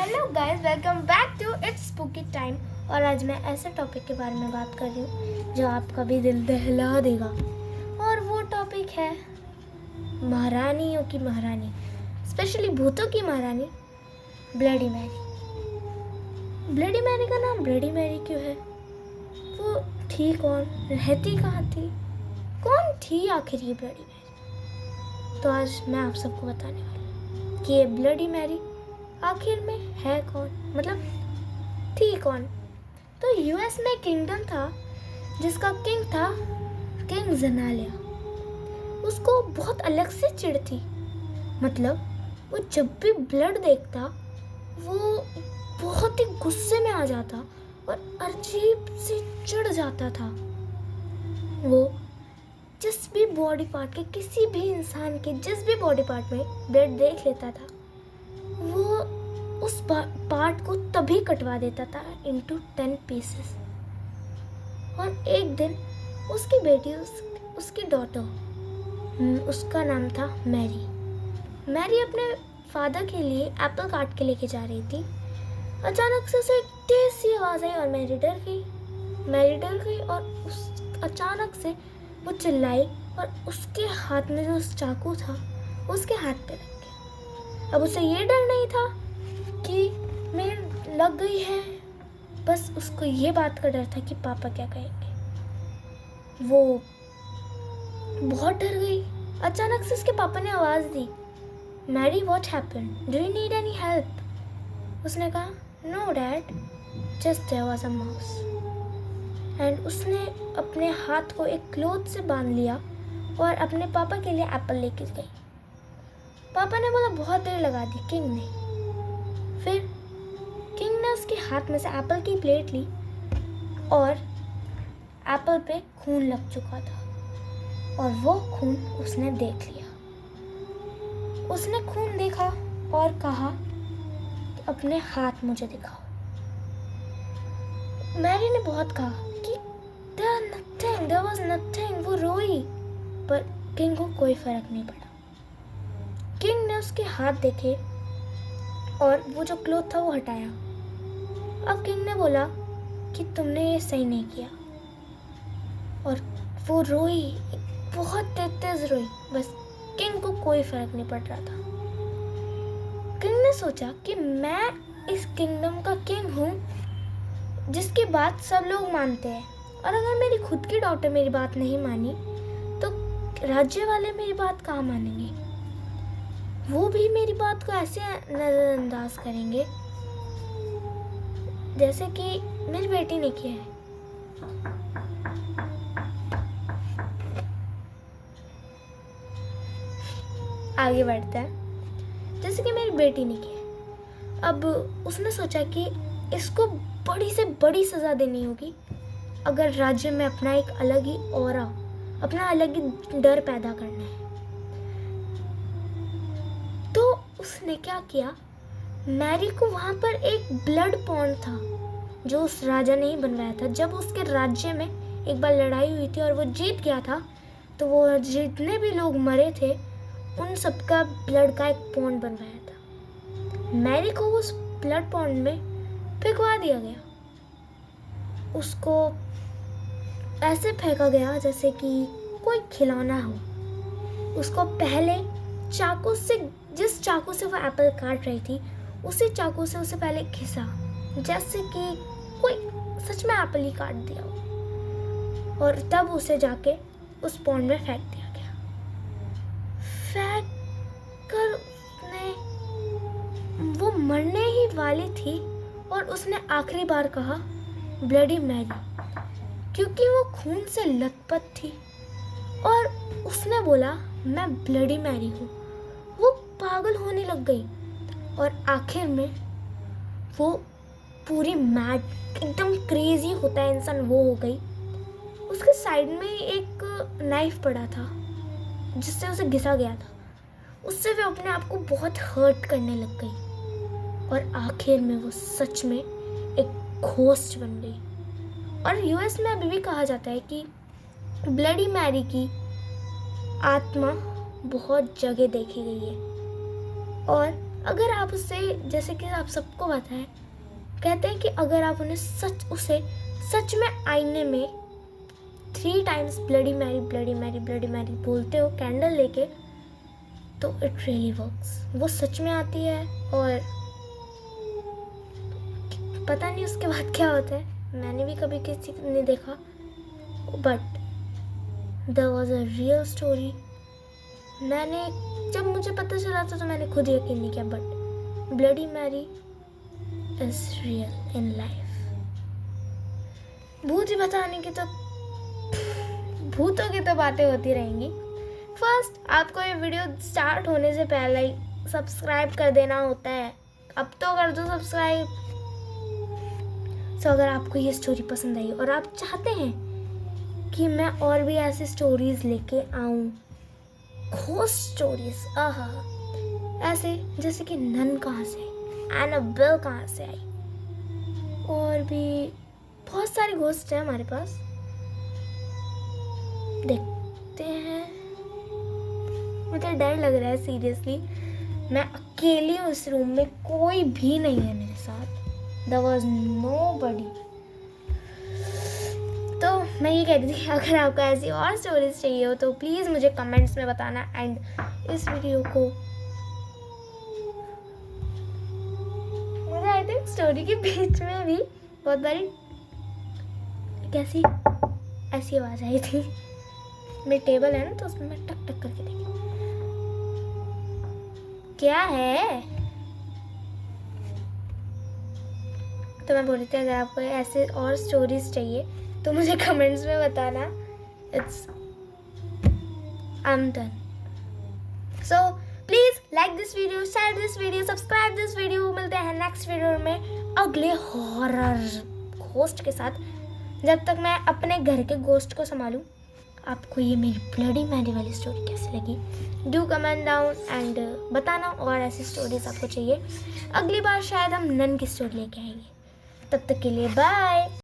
Hello guys, welcome back to its spooky time. और आज मैं ऐसे टॉपिक के बारे में बात कर रही हूँ जो आपका भी दिल दहला देगा। और वो टॉपिक है महारानियों की महारानी, स्पेशली भूतों की महारानी ब्लडी मैरी। ब्लडी मैरी का नाम ब्लडी मैरी क्यों है? वो थी कौन? रहती कहाँ थी? कौन थी आखिर ये ब्लडी मैरी? तो आज मैं आप सबको बताने वाली हूँ कि ये ब्लडी मैरी आखिर में है कौन, मतलब थी कौन। तो यूएस में किंगडम था जिसका किंग था किंग जनालिया। उसको बहुत अलग से चिढ़ थी, मतलब वो जब भी ब्लड देखता वो बहुत ही गुस्से में आ जाता और अजीब से चिढ़ जाता था। वो जिस भी बॉडी पार्ट के, किसी भी इंसान के जिस भी बॉडी पार्ट में ब्लड देख लेता था वो उस पार्ट को तभी कटवा देता था इनटू 10 पीसेस। और एक दिन उसकी बेटी, उसकी डॉटर, उसका नाम था मैरी अपने फादर के लिए एप्पल काट के लेके जा रही थी। अचानक से उसे एक तेज सी आवाज़ आई और मैरी डर गई और उस अचानक से वो चिल्लाई और उसके हाथ में जो चाकू था उसके हाथ पे लग गया। अब उसे ये डर नहीं था कि मेरे लग गई है, बस उसको ये बात का डर था कि पापा क्या कहेंगे। वो बहुत डर गई। अचानक से उसके पापा ने आवाज़ दी, Mary what happened, do you need any help? उसने कहा, no dad, just there was a mouse. And उसने अपने हाथ को एक क्लॉथ से बांध लिया और अपने पापा के लिए एप्पल लेके गई। पापा ने बोला बहुत देर लगा दी किंग ने। फिर किंग ने उसके हाथ में से एप्पल की प्लेट ली और एप्पल पे खून लग चुका था और वो खून उसने देख लिया। उसने खून देखा और कहा कि अपने हाथ मुझे दिखाओ। मैरी ने बहुत कहा कि there was nothing, वो रोई, पर किंग को कोई फर्क नहीं पड़ा। किंग ने उसके हाथ देखे और वो जो क्लॉथ था वो हटाया। अब किंग ने बोला कि तुमने ये सही नहीं किया, और वो रोई, बहुत तेज रोई, बस किंग को कोई फर्क नहीं पड़ रहा था। किंग ने सोचा कि मैं इस किंगडम का किंग हूँ जिसकी बात सब लोग मानते हैं, और अगर मेरी खुद की डॉटर मेरी बात नहीं मानी तो राज्य वाले मेरी बात कहाँ मानेंगे? वो भी मेरी बात को ऐसे नजरअंदाज करेंगे जैसे कि मेरी बेटी ने किया है। आगे बढ़ता है, जैसे कि मेरी बेटी ने किया है। अब उसने सोचा कि इसको बड़ी से बड़ी सजा देनी होगी अगर राज्य में अपना एक अलग ही ऑरा, अपना अलग ही डर पैदा करना है। तो उसने क्या किया, मैरी को वहां पर एक ब्लड पॉन्ड था जो उस राजा ने ही बनवाया था। जब उसके राज्य में एक बार लड़ाई हुई थी और वो जीत गया था, तो वो जितने भी लोग मरे थे उन सबका ब्लड का एक पॉन्ड बनवाया था। मैरी को उस ब्लड पॉन्ड में फेंकवा दिया गया। उसको ऐसे फेंका गया जैसे कि कोई खिलौना हो। उसको पहले चाकू से, जिस चाकू से वो एप्पल काट रही थी उसी चाकू से उसे पहले घिसा, जैसे कि कोई सच में एप्पल ही काट दिया हो, और तब उसे जाके उस पॉन्ड में फेंक दिया गया। फेंक कर वो मरने ही वाली थी और उसने आखिरी बार कहा ब्लडी मैरी, क्योंकि वो खून से लथपथ थी और उसने बोला मैं ब्लडी मैरी हूँ। वो पागल होने लग गई और आखिर में वो पूरी मैड, एकदम क्रेजी होता है इंसान, वो हो गई। उसके साइड में एक नाइफ पड़ा था जिससे उसे घिसा गया था, उससे वो अपने आप को बहुत हर्ट करने लग गई और आखिर में वो सच में एक घोस्ट बन गई। और यूएस में अभी भी कहा जाता है कि ब्लडी मैरी की आत्मा बहुत जगह देखी गई है और अगर आप उससे, जैसे कि आप सबको पता है, कहते हैं कि अगर आप उसे सच में आईने में 3 times bloody Mary bloody Mary bloody Mary बोलते हो कैंडल लेके, तो इट रियली वर्क्स। वो सच में आती है और पता नहीं उसके बाद क्या होता है, मैंने भी कभी किसी को नहीं देखा, but there was a real story. जब मुझे पता चला था तो मैंने खुद यकीन नहीं किया, but bloody Mary is real in life. भूत ही बताने की तो भूतों की तो बातें होती रहेंगी। फर्स्ट आपको ये वीडियो स्टार्ट होने से पहले ही सब्सक्राइब कर देना होता है, अब तो कर दो सब्सक्राइब। सो अगर आपको ये स्टोरी पसंद आई और आप चाहते हैं कि मैं और भी ऐसी स्टोरीज लेके आऊँ, घोस्ट स्टोरीज, आहा, ऐसे जैसे कि नन कहाँ से, एनाबेल कहाँ से आई, और भी बहुत सारे घोस्ट हैं हमारे पास, देखते हैं। मुझे डर लग रहा है सीरियसली, मैं अकेली हूँ इस रूम में, कोई भी नहीं है मेरे साथ, there was nobody। तो मैं ये कह रही थी, अगर आपको ऐसी और स्टोरीज चाहिए हो तो प्लीज़ मुझे कमेंट्स में बताना। एंड इस वीडियो को मुझे आई थिंक स्टोरी के बीच में भी बहुत बारी कैसी ऐसी आवाज़ आई थी। मेरी टेबल है ना, तो उसमें मैं टक टक करके देखी, क्या है। तो मैं बोल रही थी, अगर आपको ऐसे और स्टोरीज चाहिए तो मुझे कमेंट्स में बताना। I am done. So please like this video, share this video, subscribe this video. मिलते हैं नेक्स्ट वीडियो में अगले हॉरर घोस्ट के साथ। जब तक मैं अपने घर के घोस्ट को संभालूं, आपको ये मेरी ब्लडी मैरी वाली स्टोरी कैसी लगी, डू कमेंट डाउन एंड बताना और ऐसी स्टोरीज आपको चाहिए। अगली बार शायद हम नन की स्टोरी लेके आएंगे। तब तक के लिए बाय।